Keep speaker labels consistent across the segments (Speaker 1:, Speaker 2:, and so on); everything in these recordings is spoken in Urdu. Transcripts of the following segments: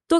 Speaker 1: تو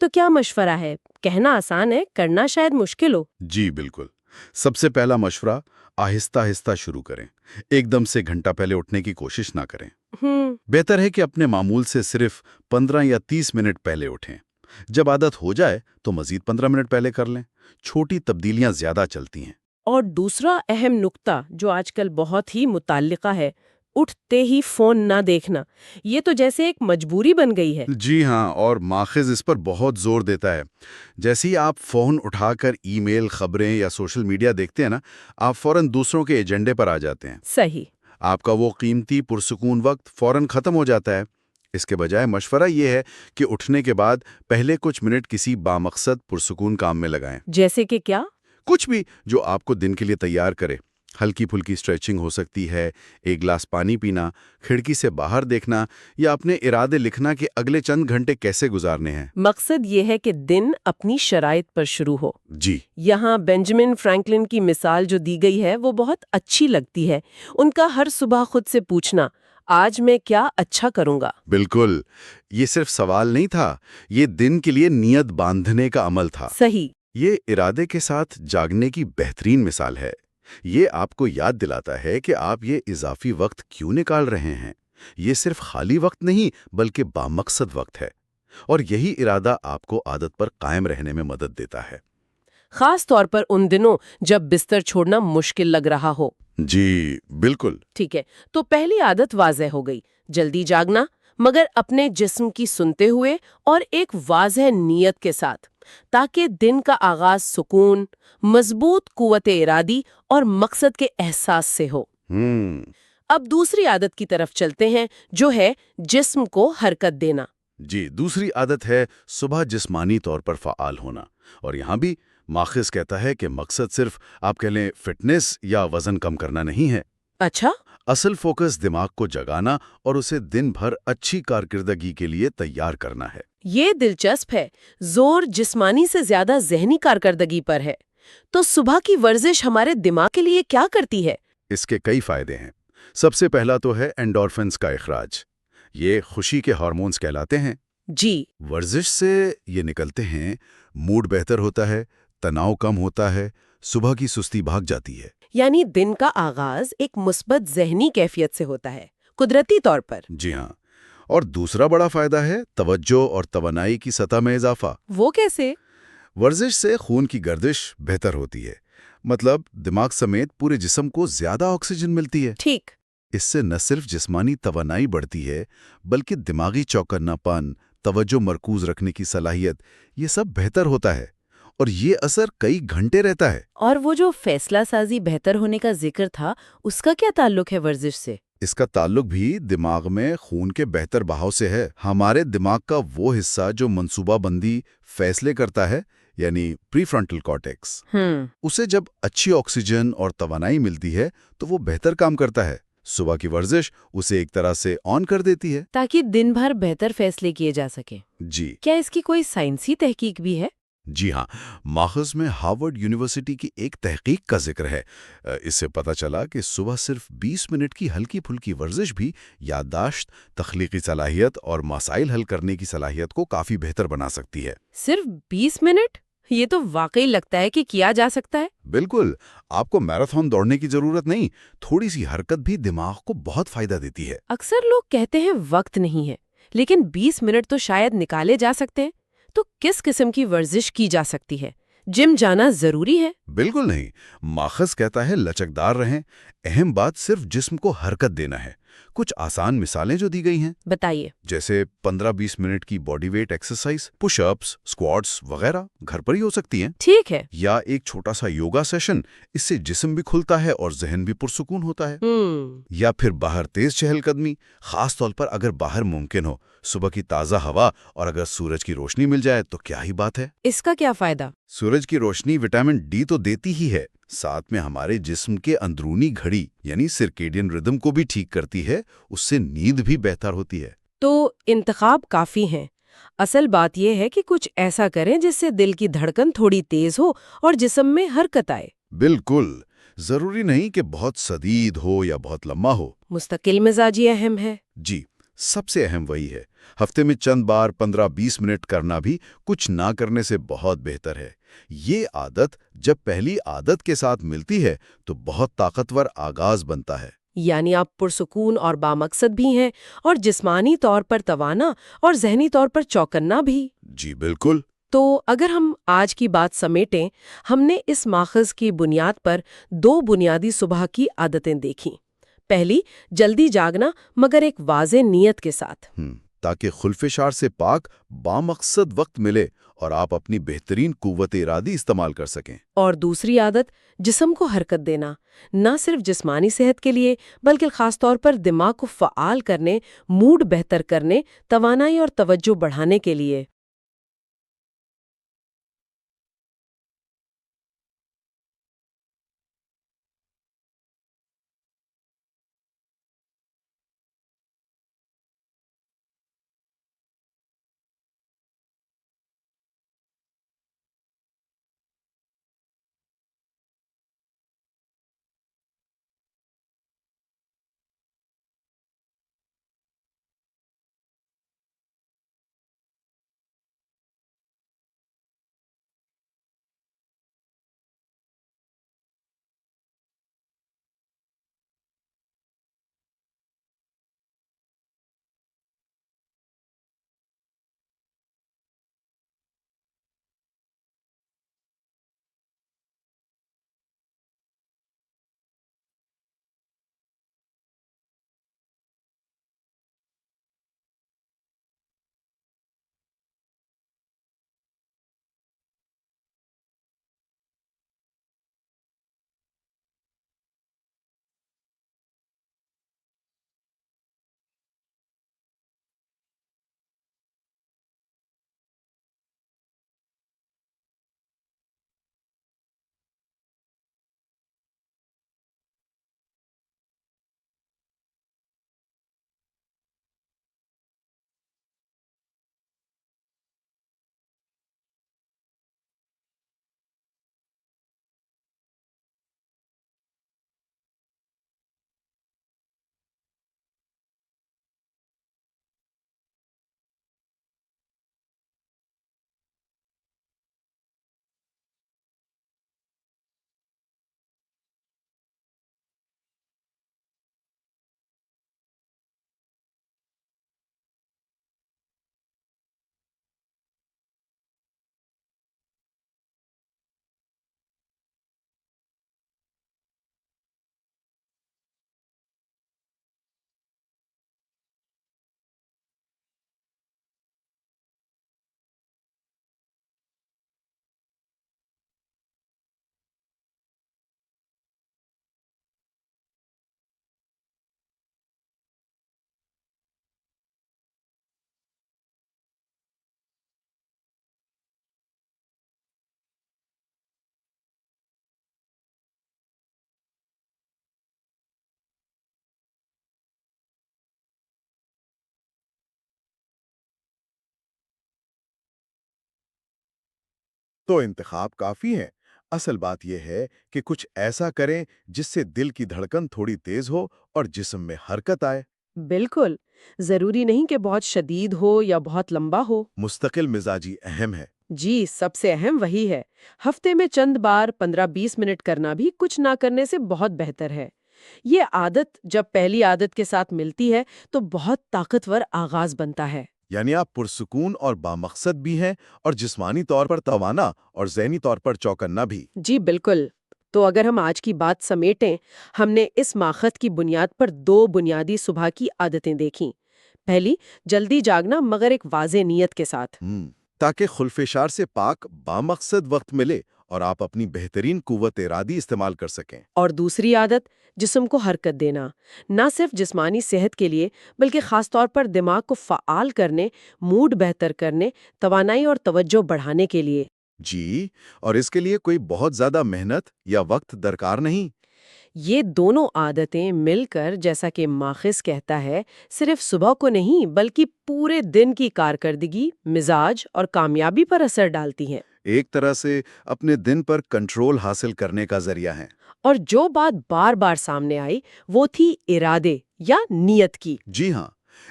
Speaker 1: تو کیا مشورہ ہے؟ کہنا آسان ہے، کرنا شاید مشکل ہو۔
Speaker 2: جی بالکل، سب سے پہلا مشورہ آہستہ آہستہ شروع کریں، ایک دم سے گھنٹہ پہلے اٹھنے کی کوشش نہ کریں۔ بہتر ہے کہ اپنے معمول سے صرف 15 یا 30 منٹ پہلے اٹھیں۔ جب عادت ہو جائے تو مزید 15 منٹ پہلے کر لیں۔ چھوٹی تبدیلیاں زیادہ چلتی ہیں۔
Speaker 1: اور دوسرا اہم نکتہ جو آج کل بہت ہی متعلقہ ہے، اٹھتے ہی فون نہ دیکھنا۔ یہ تو جیسے ایک مجبوری بن گئی ہے۔
Speaker 2: جی ہاں، اور ماخذ اس پر بہت زور دیتا ہے۔ جیسے ہی آپ فون اٹھا کر ای میل، خبریں یا سوشل میڈیا دیکھتے ہیں نا، آپ فوراً دوسروں کے ایجنڈے پر آ جاتے ہیں۔
Speaker 1: صحیح۔
Speaker 2: آپ کا وہ قیمتی پرسکون وقت فوراً ختم ہو جاتا ہے۔ اس کے بجائے مشورہ یہ ہے کہ اٹھنے کے بعد پہلے کچھ منٹ کسی بامقصد پرسکون کام میں لگائیں۔
Speaker 1: جیسے کہ کیا؟
Speaker 2: کچھ بھی جو آپ کو دن کے لیے تیار کرے۔ ہلکی پھلکی اسٹریچنگ ہو سکتی ہے، ایک گلاس پانی پینا، کھڑکی سے باہر دیکھنا، یا اپنے ارادے لکھنا کہ اگلے چند گھنٹے کیسے گزارنے ہیں۔
Speaker 1: مقصد یہ ہے کہ دن اپنی شرائط پر شروع ہو۔
Speaker 2: جی،
Speaker 1: یہاں بینجامن فرینکلن کی مثال جو دی گئی ہے وہ بہت اچھی لگتی ہے۔ ان کا ہر صبح خود سے پوچھنا، آج میں کیا اچھا کروں گا؟
Speaker 2: بالکل، یہ صرف سوال نہیں تھا، یہ دن کے لیے نیت باندھنے کا عمل تھا۔
Speaker 1: صحیح۔
Speaker 2: یہ ارادے کے ساتھ جاگنے کی بہترین مثال ہے۔ یہ آپ کو یاد دلاتا ہے کہ آپ یہ اضافی وقت کیوں نکال رہے ہیں۔ یہ صرف خالی وقت نہیں بلکہ بامقصد وقت ہے، اور یہی ارادہ آپ کو عادت پر قائم رہنے میں مدد دیتا ہے۔
Speaker 1: خاص طور پر ان دنوں جب بستر چھوڑنا مشکل لگ رہا ہو۔
Speaker 2: جی بالکل۔
Speaker 1: ٹھیک ہے، تو پہلی عادت واضح ہو گئی، جلدی جاگنا، مگر اپنے جسم کی سنتے ہوئے اور ایک واضح نیت کے ساتھ، تاکہ دن کا آغاز سکون، مضبوط قوت ارادی اور مقصد کے احساس سے ہو۔ اب دوسری عادت کی طرف چلتے ہیں، جو ہے جسم کو حرکت دینا۔
Speaker 2: جی، دوسری عادت ہے صبح جسمانی طور پر فعال ہونا، اور یہاں بھی ماخذ کہتا ہے کہ مقصد صرف آپ کہہ لیں فٹنس یا وزن کم کرنا نہیں ہے۔
Speaker 1: اچھا؟
Speaker 2: اصل فوکس دماغ کو جگانا اور اسے دن بھر اچھی کارکردگی کے لیے تیار کرنا ہے۔
Speaker 1: یہ دلچسپ ہے، زور جسمانی سے زیادہ ذہنی کارکردگی پر ہے۔ تو صبح کی ورزش ہمارے دماغ کے لیے کیا کرتی ہے؟
Speaker 2: اس کے کئی فائدے ہیں۔ سب سے پہلا تو ہے اینڈورفنز کا اخراج۔ یہ خوشی کے ہارمونز کہلاتے ہیں۔
Speaker 1: جی۔
Speaker 2: ورزش سے یہ نکلتے ہیں، موڈ بہتر ہوتا ہے، تناؤ کم ہوتا ہے، صبح کی سستی بھاگ جاتی ہے۔
Speaker 1: یعنی دن کا آغاز ایک مثبت ذہنی کیفیت سے ہوتا ہے، قدرتی طور پر۔
Speaker 2: جی ہاں، اور دوسرا بڑا فائدہ ہے توجہ اور توانائی کی سطح میں اضافہ۔
Speaker 1: وہ کیسے؟
Speaker 2: ورزش سے خون کی گردش بہتر ہوتی ہے، مطلب دماغ سمیت پورے جسم کو زیادہ آکسیجن ملتی ہے۔
Speaker 1: ٹھیک۔
Speaker 2: اس سے نہ صرف جسمانی توانائی بڑھتی ہے بلکہ دماغی چوکنا پن، توجہ مرکوز رکھنے کی صلاحیت، یہ سب بہتر ہوتا ہے، اور یہ اثر کئی گھنٹے رہتا ہے۔
Speaker 1: اور وہ جو فیصلہ سازی بہتر ہونے کا ذکر تھا، اس کا کیا تعلق ہے ورزش سے؟
Speaker 2: اس کا تعلق بھی دماغ میں خون کے بہتر بہاؤ سے ہے۔ ہمارے دماغ کا وہ حصہ جو منصوبہ بندی، فیصلے کرتا ہے، یعنی پری فرنٹل کارٹیکس، اسے جب اچھی آکسیجن اور توانائی ملتی ہے تو وہ بہتر کام کرتا ہے۔ صبح کی ورزش اسے ایک طرح سے آن کر دیتی ہے،
Speaker 1: تاکہ دن بھر بہتر فیصلے کیے جا سکیں۔
Speaker 2: جی
Speaker 1: کیا اس کی کوئی سائنسی تحقیق بھی ہے؟
Speaker 2: جی ہاں، ماخذ میں ہارورڈ یونیورسٹی کی ایک تحقیق کا ذکر ہے۔ اس سے پتہ چلا کہ صبح صرف 20 منٹ کی ہلکی پھلکی ورزش بھی یادداشت، تخلیقی صلاحیت اور مسائل حل کرنے کی صلاحیت کو کافی بہتر بنا سکتی ہے۔
Speaker 1: صرف 20 منٹ؟ یہ تو واقعی لگتا ہے کہ کیا جا سکتا ہے۔
Speaker 2: بالکل، آپ کو میراتھن دوڑنے کی ضرورت نہیں، تھوڑی سی حرکت بھی دماغ کو بہت فائدہ دیتی ہے۔
Speaker 1: اکثر لوگ کہتے ہیں وقت نہیں ہے، لیکن 20 منٹ تو شاید نکالے جا سکتے ہیں۔ تو کس قسم کی ورزش کی جا سکتی ہے؟ جم جانا ضروری ہے؟
Speaker 2: بالکل نہیں، ماخذ کہتا ہے لچکدار رہیں، اہم بات صرف جسم کو حرکت دینا ہے۔ کچھ آسان مثالیں جو دی گئی ہیں،
Speaker 1: بتائیے۔
Speaker 2: جیسے 15-20 منٹ کی body weight exercise, push ups, squats وغیرہ گھر پر ہی ہو سکتی ہیں۔
Speaker 1: ٹھیک ہے۔
Speaker 2: یا ایک چھوٹا سا یوگا سیشن، اس سے جسم بھی کھلتا ہے اور ذہن بھی پرسکون ہوتا ہے۔ یا پھر باہر تیز چہل قدمی، خاص طور پر اگر باہر ممکن ہو، صبح کی تازہ ہوا اور اگر سورج کی روشنی مل جائے تو کیا ہی بات ہے۔
Speaker 1: اس کا کیا فائدہ؟
Speaker 2: سورج کی روشنی وٹامن ڈی تو دیتی ہی ہے، ساتھ میں ہمارے جسم کے اندرونی گھڑی یعنی سرکیڈین ردم کو بھی ٹھیک کرتی ہے، اس سے نیند بھی بہتر ہوتی ہے۔
Speaker 1: تو انتخاب کافی ہیں۔ اصل بات یہ ہے کہ کچھ ایسا کریں جس سے دل کی دھڑکن تھوڑی تیز ہو اور جسم میں حرکت آئے۔
Speaker 2: بالکل، ضروری نہیں کہ بہت شدید ہو یا بہت لمبا ہو۔
Speaker 1: مستقل مزاجی اہم ہے۔
Speaker 2: جی، سب سے اہم وہی ہے۔ ہفتے میں چند بار 15-20 منٹ کرنا بھی کچھ نہ کرنے سے بہت بہتر ہے۔ یہ عادت جب پہلی عادت کے ساتھ ملتی ہے تو بہت طاقتور آغاز بنتا ہے۔
Speaker 1: یعنی آپ پرسکون اور بامقصد بھی ہیں، اور جسمانی طور پر توانا اور ذہنی طور پر چوکنا بھی۔
Speaker 2: جی بالکل۔
Speaker 1: تو اگر ہم آج کی بات سمیٹیں، ہم نے اس ماخذ کی بنیاد پر 2 بنیادی صبح کی عادتیں دیکھیں۔ پہلی، جلدی جاگنا مگر ایک واضح نیت کے ساتھ،
Speaker 2: تاکہ خلفشار سے پاک بامقصد وقت ملے اور آپ اپنی بہترین قوت ارادی استعمال کر سکیں۔
Speaker 1: اور دوسری عادت، جسم کو حرکت دینا، نہ صرف جسمانی صحت کے لیے بلکہ خاص طور پر دماغ کو فعال کرنے، موڈ بہتر کرنے، توانائی اور توجہ بڑھانے کے لیے۔
Speaker 2: تو انتخاب کافی ہے۔ اصل بات یہ ہے کہ کچھ ایسا کریں جس سے دل کی دھڑکن تھوڑی تیز ہو اور جسم میں حرکت آئے۔
Speaker 1: بالکل، ضروری نہیں کہ بہت شدید ہو یا بہت لمبا ہو۔
Speaker 2: مستقل مزاجی اہم ہے۔
Speaker 1: جی، سب سے اہم وہی ہے۔ ہفتے میں چند بار 15-20 منٹ کرنا بھی کچھ نہ کرنے سے بہت بہتر ہے۔ یہ عادت جب پہلی عادت کے ساتھ ملتی ہے تو بہت طاقتور آغاز بنتا ہے۔
Speaker 2: یعنی آپ پرسکون اور بامقصد بھی ہیں اور جسمانی طور پر توانا اور ذہنی طور پر چوکنا بھی۔
Speaker 1: جی بالکل۔ تو اگر ہم آج کی بات سمیٹیں، ہم نے اس ماخذ کی بنیاد پر 2 بنیادی صبح کی عادتیں دیکھیں۔ پہلی، جلدی جاگنا مگر ایک واضح نیت کے ساتھ،
Speaker 2: تاکہ خلفشار سے پاک بامقصد وقت ملے اور آپ اپنی بہترین قوت ارادی استعمال کر سکیں۔
Speaker 1: اور دوسری عادت، جسم کو حرکت دینا، نہ صرف جسمانی صحت کے لیے بلکہ خاص طور پر دماغ کو فعال کرنے، موڈ بہتر کرنے، توانائی اور توجہ بڑھانے کے لیے۔
Speaker 2: جی، اور اس کے لیے کوئی بہت زیادہ محنت یا وقت درکار نہیں۔
Speaker 1: یہ دونوں عادتیں مل کر، جیسا کہ ماخذ کہتا ہے، صرف صبح کو نہیں بلکہ پورے دن کی کارکردگی، مزاج اور کامیابی پر اثر ڈالتی ہیں۔
Speaker 2: ایک طرح سے اپنے دن پر کنٹرول حاصل کرنے کا ذریعہ ہیں۔
Speaker 1: اور جو بات بار بار سامنے آئی وہ تھی ارادے یا نیت کی۔
Speaker 2: جی ہاں،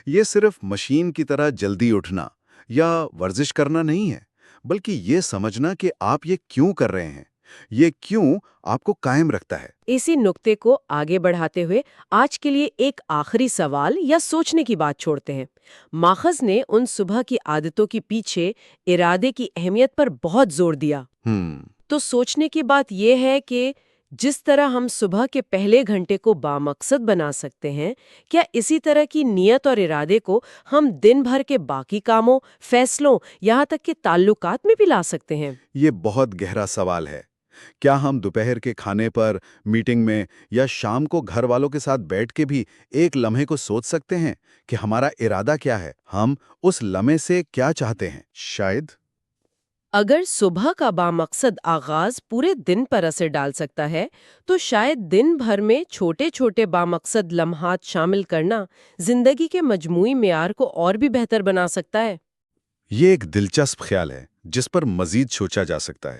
Speaker 2: یہ صرف مشین کی طرح جلدی اٹھنا یا ورزش کرنا نہیں ہے، بلکہ یہ سمجھنا کہ آپ یہ کیوں کر رہے ہیں، یہ کیوں آپ کو قائم رکھتا ہے۔
Speaker 1: اسی نقطے کو آگے بڑھاتے ہوئے آج کے لیے ایک آخری سوال یا سوچنے کی بات چھوڑتے ہیں۔ ماخذ نے ان صبح کی عادتوں کے پیچھے ارادے کی اہمیت پر بہت زور دیا۔ تو سوچنے کی بات یہ ہے کہ جس طرح ہم صبح کے پہلے گھنٹے کو بامقصد بنا سکتے ہیں، کیا اسی طرح کی نیت اور ارادے کو ہم دن بھر کے باقی کاموں، فیصلوں، یہاں تک کہ تعلقات میں بھی لا سکتے ہیں؟
Speaker 2: یہ بہت گہرا سوال ہے۔ کیا ہم دوپہر کے کھانے پر، میٹنگ میں یا شام کو گھر والوں کے ساتھ بیٹھ کے بھی ایک لمحے کو سوچ سکتے ہیں کہ ہمارا ارادہ کیا ہے، ہم اس لمحے سے کیا چاہتے ہیں؟ شاید
Speaker 1: اگر صبح کا بامقصد آغاز پورے دن پر اثر ڈال سکتا ہے، تو شاید دن بھر میں چھوٹے چھوٹے بامقصد لمحات شامل کرنا زندگی کے مجموعی معیار کو اور بھی بہتر بنا سکتا ہے۔
Speaker 2: یہ ایک دلچسپ خیال ہے جس پر مزید سوچا جا سکتا ہے۔